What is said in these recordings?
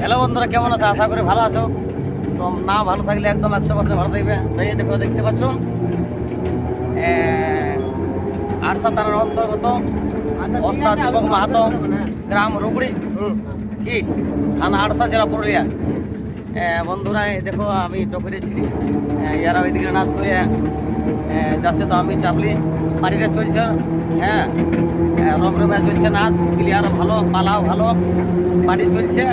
Hello বন্ধুরা, কেমন আছো? আশা করি ভালো আছো। তো না ভালো থাকলে একদম 100% ভালো থাকবে। তো এই দেখো, দেখতে পাচ্ছ আরসা থানার অন্তর্গত ওস্তাদ দীপক মাহাতো, গ্রাম রুগড়ি, কি থানা আরসা, জেলা পুরুলিয়া। বন্ধুরা এই দেখো, আমি টকরে ছিলি, এরা ওইদিকে নাচ করে যাচ্ছে, তো আমি চাপলি। পার্টিটা চলছে, হ্যাঁ, রমরমে চলছে নাচ, প্লেয়ারও ভালো, পালাও ভালো, পার্টি চলছে।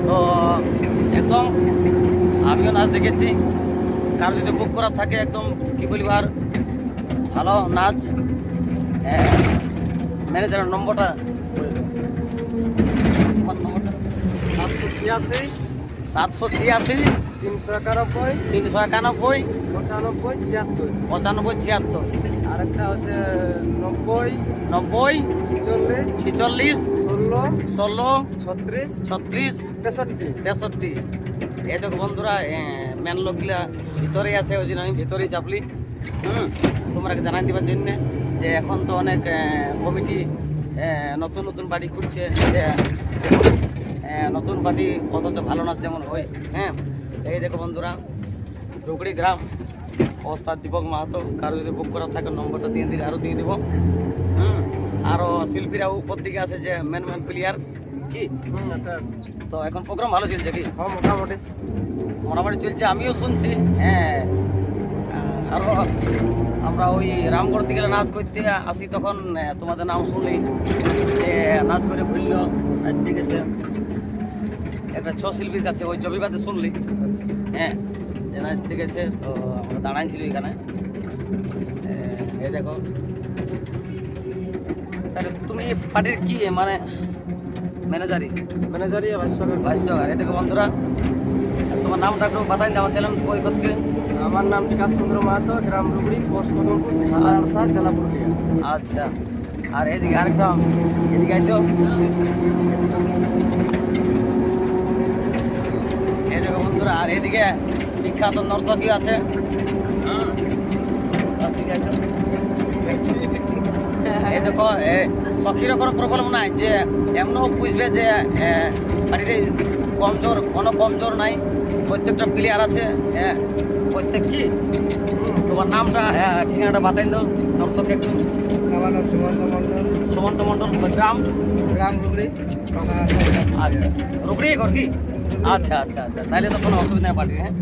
তো একদম আমিও নাচ দেখেছি। কারো যদি বুক করা থাকে, একদম কি বলবো আর, ভালো নাচ। ম্যানেজারের নম্বরটা 786 786 391 391 95 76। 95 76। আরেকটা হচ্ছে 90 90 46 46 16 16 36 36 63। 63। এই দেখো বন্ধুরা, মেন লোকগুলা ভিতরেই আছে, ওই জন্য আমি ভিতরেই চাপলি। তোমরা জানাই দিবার জন্য যে এখন তো অনেক কমিটি নতুন নতুন বাড়ি খুঁজছে, নতুন পার্টি অথচ ভালো নাচ যেমন হয়। হ্যাঁ, এই দেখো বন্ধুরা, রুগড়ি গ্রাম, ওস্তাদ দীপক মাহাতো। কারো যদি বুক করার থাকে নম্বরটা দিয়ে দিলে আরও দিয়ে দিব। আরও শিল্পীরা উপর দিকে আছে, যে মেন মেন প্লেয়ার, কি আচ্ছা, তো এখন প্রোগ্রাম ভালো চলছে কি? হ্যাঁ, মোটামুটি মোটামুটি চলছে, আমিও শুনছি। হ্যাঁ, আরও আমরা ওই রামগড় দিকে নাচ করতে আসি, তখন তোমাদের নাম শুনলেই যে নাচ করে ঘুরল, নাচতে গেছে একটা শিল্পীর কাছে, ওই জবিবাদে শুনলি। হ্যাঁ, যে নাচতে গেছে, তো আমরা দাঁড়াইছিল এখানে। এই দেখো, তাহলে তুমি পার্টির কি মানে ম্যানেজারই ভাষ্যকার? এই দেখো বন্ধুরা, তোমার নামটা একটু বাতাই দেওয়া চ্যানেল ওই থেকে। আমার নাম বিকাশ চন্দ্র মাহাতো, গ্রাম রুগড়ি, পোস্ট কদমপুর, থানা আরসা, জেলা পুরুলিয়া। আচ্ছা, আর এদিকে আরেকটা, এদিকে আইসো। এই দেখো বন্ধুরা, আর এদিকে বিখ্যাত নর্তকী আছে। এই দেখো, সখীরও কোনো প্রবলেম নাই, যে এমনও বুঝবে যে বাড়িতে কমজোর, কোনো কমজোর নাই, প্রত্যেকটা প্লেয়ার আছে। হ্যাঁ, প্রত্যেক কি তোমার নামটা, ঠিকানাটা বাতাই দাও দর্শক একটু। আমার নাম সুমন্ত মন্ডল, সুমন্ত মন্ডল, গ্রাম রুগড়ি। আচ্ছা, রুগড়ি ঘর কি? আচ্ছা আচ্ছা আচ্ছা, তাহলে তো কোনো অসুবিধা নেই পার্টির। হ্যাঁ,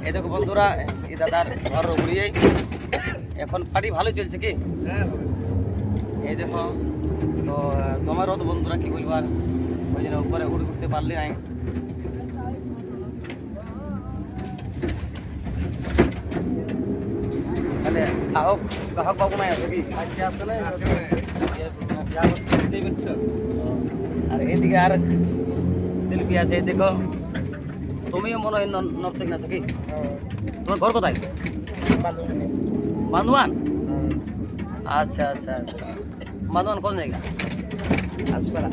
এই দেখো বন্ধুরা, এই দাদার ঘর রুগড়িয়েই। এখন পার্টি ভালো চলছে কি? হ্যাঁ, এই দেখো, তো তোমারও তো বন্ধুরা কি বলবো আর, ওই জন্য উপরে উঠতে পারলে নাই। তাহলে গ্রাহক বাবু নাই আছে কি? আজকে আসে না, আর এইদিকে আর শিল্পী আছে। এই দেখো, তুমিও মনে হয় নর্তক নাচো কি? তোমার ঘর কোথায়? বান্দুয়ান? আচ্ছা আচ্ছা আচ্ছা, বান্দুয়ান কোন জায়গা? আসপাড়া।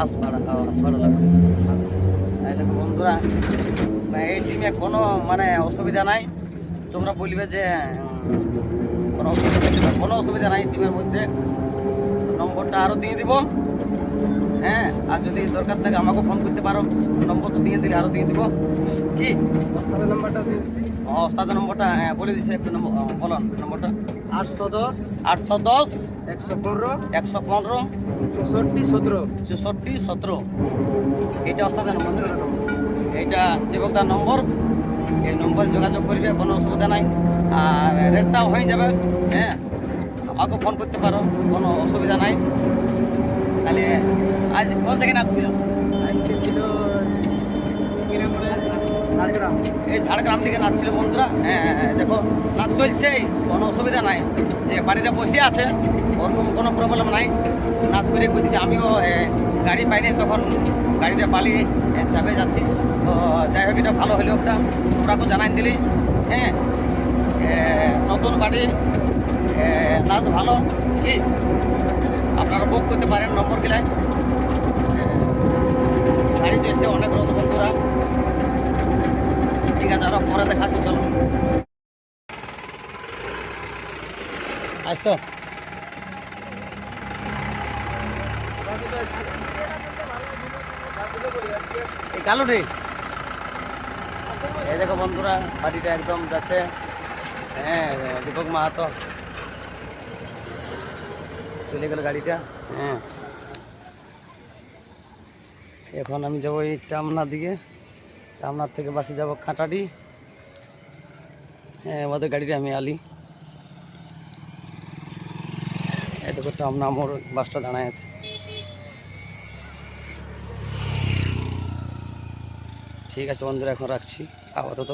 আসপাড়া, আসপাড়া লাগবে। এই দেখো বন্ধুরা, এই টিমে কোনো মানে অসুবিধা নাই। তোমরা বলবে যে কোনো অসুবিধা নাই টিমের মধ্যে। নম্বরটা আরও দিয়ে দিব। হ্যাঁ, আর যদি দরকার থাকে আমাকে ফোন করতে পারো, নম্বর তো দিয়ে দিলে আরও দিয়ে দিব। কি ওস্তাদের নাম্বারটা দিয়েছি। ওস্তাদের নম্বরটা বলে দিচ্ছে, একটু বলো নম্বরটা। 810 810 115 115 64 17। 64 17। এইটা ওস্তাদের নম্বর, এইটা দেবকদার নম্বর। এই নম্বরে যোগাযোগ করবে, কোনো অসুবিধা নাই। আর রেটটাও হয়ে যাবে। হ্যাঁ, আমাকে ফোন করতে পারো, কোনো অসুবিধা নাই। তাহলে আজ কোন থেকে নাচছিল? আজকে ছিল ঝাড়গ্রাম। এই ঝাড়গ্রাম থেকে নাচছিল বন্ধুরা। দেখো, নাচ চলছেই, কোনো অসুবিধা নাই। যে বাড়িটা বসে আছে, ওরকম কোনো প্রবলেম নাই, নাচ করে করছে। আমিও গাড়ি পাইনি, তখন গাড়িটা পালিয়ে চাপে যাচ্ছি। তো যাই হোক, এটা ভালো হলেও একটা তোমরাকেও জানাই দিলি। হ্যাঁ, নতুন বাড়ি, নাচ ভালো, কি আপনারা বুক করতে পারেন নম্বর গেলে। গাড়ি চলছে অনেক রকম বন্ধুরা। ঠিক আছে, আরো পরে দেখাচ্ছি, চলো আসো। এই কালোটি এই দেখো বন্ধুরা বাড়িটা একদম যাচ্ছে। হ্যাঁ দীপক মাহাতো চলে গেল গাড়িটা। হ্যাঁ এখন আমি যাবো এই টামনা দিকে, টামনার থেকে বাসে যাব কাঁটাডি। হ্যাঁ আমাদের গাড়িটা আমি আলি। এই দেখো টামনা মোড় বাসটা দাঁড়ায় আছে। ঠিক আছে বন্ধুরা এখন রাখছি আপাতত।